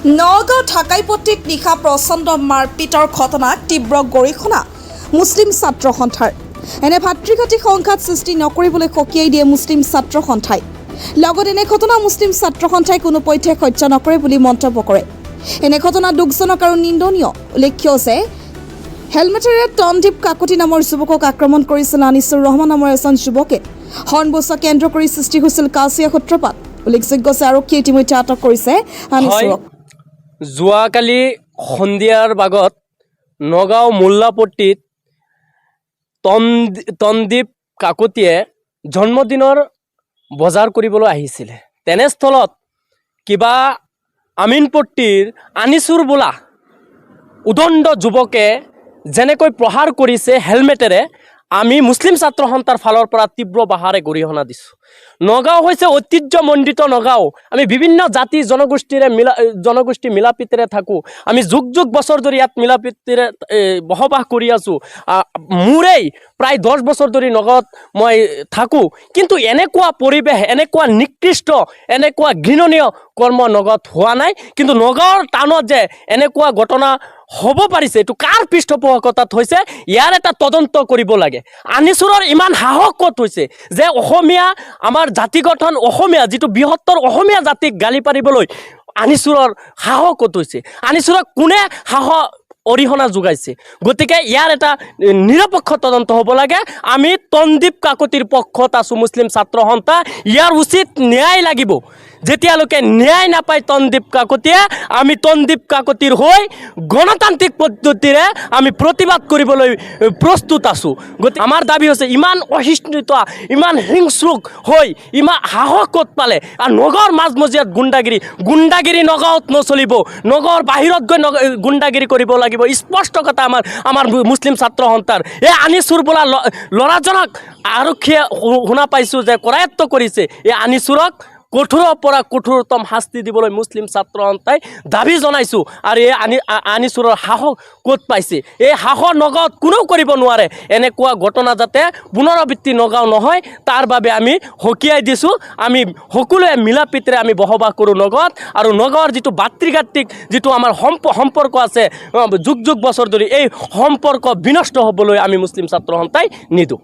নগাঁও ঢাকাইপট্টিত নিশা প্ৰচণ্ড মাৰপিটৰ ঘটনাক তীব্ৰ গৰিহণা মুছলিম ছাত্ৰ সন্থাৰ। এনে ভাতৃঘাতী সংঘাত সৃষ্টি নকৰিবলৈ সকীয়াই দিয়ে মুছলিম ছাত্ৰ সন্থাই। লগতে এনে ঘটনা মুছলিম ছাত্ৰ সন্থাই কোনোপধ্যে সহ্য নকৰে বুলি মন্তব্য কৰে। এনে ঘটনা দুখজনক আৰু নিন্দনীয়। উল্লেখ্য যে হেলমেটেৰে তনদীপ কাকতি নামৰ যুৱকক আক্ৰমণ কৰিছিল আনিছুৰ ৰহমান নামৰ এজন যুৱকে। হৰ্ণবোছা কেন্দ্ৰ কৰি সৃষ্টি হৈছিল কাজিয়া সূত্ৰপাত। উল্লেখযোগ্য যে আৰক্ষীয়ে ইতিমধ্যে আটক কৰিছে আনিছুৰক। যোৱাকালি সন্ধিয়াৰ ভাগত নগাঁও মোল্লাপট্টিত তনদীপ কাকতিয়ে জন্মদিনৰ বজাৰ কৰিবলৈ আহিছিলে। তেনেস্থলত কিবা আমিনপট্টিৰ আনিছুৰ বোলা উদণ্ড যুৱকে যেনেকৈ প্ৰহাৰ কৰিছে হেলমেটেৰে, আমি মুছলিম ছাত্ৰ সন্থাৰ ফালৰ পৰা তীব্ৰ বাহাৰে গৰিহণা দিছোঁ। নগাঁও হৈছে ঐতিহ্যমণ্ডিত নগাঁও। আমি বিভিন্ন জাতি জনগোষ্ঠী মিলাপ্ৰীতিৰে থাকোঁ। আমি যুগ যুগ বছৰ ধৰি ইয়াত মিলাপ্ৰীতিৰে বসবাস কৰি আছোঁ। মোৰেই প্ৰায় 10 বছৰ ধৰি নগাঁৱত মই থাকোঁ, কিন্তু এনেকুৱা পৰিৱেশ, এনেকুৱা নিকৃষ্ট, এনেকুৱা ঘৃণনীয় কৰ্ম নগাঁৱত হোৱা নাই। কিন্তু নগাঁৱৰ টাউনত যে এনেকুৱা ঘটনা হ'ব পাৰিছে, এইটো কাৰ পৃষ্ঠপোষকতাত হৈছে, ইয়াৰ এটা তদন্ত কৰিব লাগে। আনিছুৰৰ ইমান সাহস ক'ত হৈছে যে অসমীয়া আমাৰ জাতি গঠন, অসমীয়া যিটো বৃহত্তৰ অসমীয়া জাতিক গালি পাৰিবলৈ আনিছুৰৰ সাহস ক'ত হৈছে? আনিছুৰক কোনে সাহস অৰিহণা যোগাইছে? গতিকে ইয়াৰ এটা নিৰপেক্ষ তদন্ত হ'ব লাগে। আমি তনদীপ কাকতিৰ পক্ষত আছোঁ মুছলিম ছাত্ৰ সন্থা। ইয়াৰ উচিত ন্যায় লাগিব। যেতিয়ালৈকে ন্যায় নাপায় তনদীপ কাকতিয়ে, আমি তনদীপ কাকতিৰ হৈ গণতান্ত্ৰিক পদ্ধতিৰে আমি প্ৰতিবাদ কৰিবলৈ প্ৰস্তুত আছোঁ। গতিকে আমাৰ দাবী হৈছে, ইমান অহিষ্ণুতা, ইমান হিংস্ৰুক হৈ ইমান সাহস ক'ত পালে? আৰু নগাঁৱৰ মাজমজিয়াত গুণ্ডাগিৰি নগাঁৱত নচলিব। নগাঁৱৰ বাহিৰত গৈ গুণ্ডাগিৰি কৰিব লাগিব। স্পষ্ট কথা আমাৰ মুছলিম ছাত্ৰ সন্থাৰ। এই আনিছুৰ বোলা ল'ৰাজনক আৰক্ষীয়ে শুনা পাইছোঁ যে কৰায়ত্ব কৰিছে। এই আনিছুৰক কঠোৰৰ পৰা কঠোৰতম শাস্তি দিবলৈ মুছলিম ছাত্ৰ সন্থাই দাবী জনাইছোঁ। আৰু এই আনিছুৰৰ সাহস ক'ত পাইছে? এই সাহস নগাঁৱত কোনেও কৰিব নোৱাৰে। এনেকুৱা ঘটনা যাতে পুনৰাবৃত্তি নগাঁও নহয়, তাৰ বাবে আমি সকীয়াই দিছোঁ। আমি সকলোৱে মিলাপ্ৰীতিৰে আমি বসবাস কৰোঁ নগাঁৱত। আৰু নগাঁৱৰ যিটো ভাতৃঘাতী যিটো আমাৰ সম্পৰ্ক আছে যুগ যুগ বছৰ ধৰি, এই সম্পৰ্ক বিনষ্ট হ'বলৈ আমি মুছলিম ছাত্ৰ সন্থাই নিদিওঁ।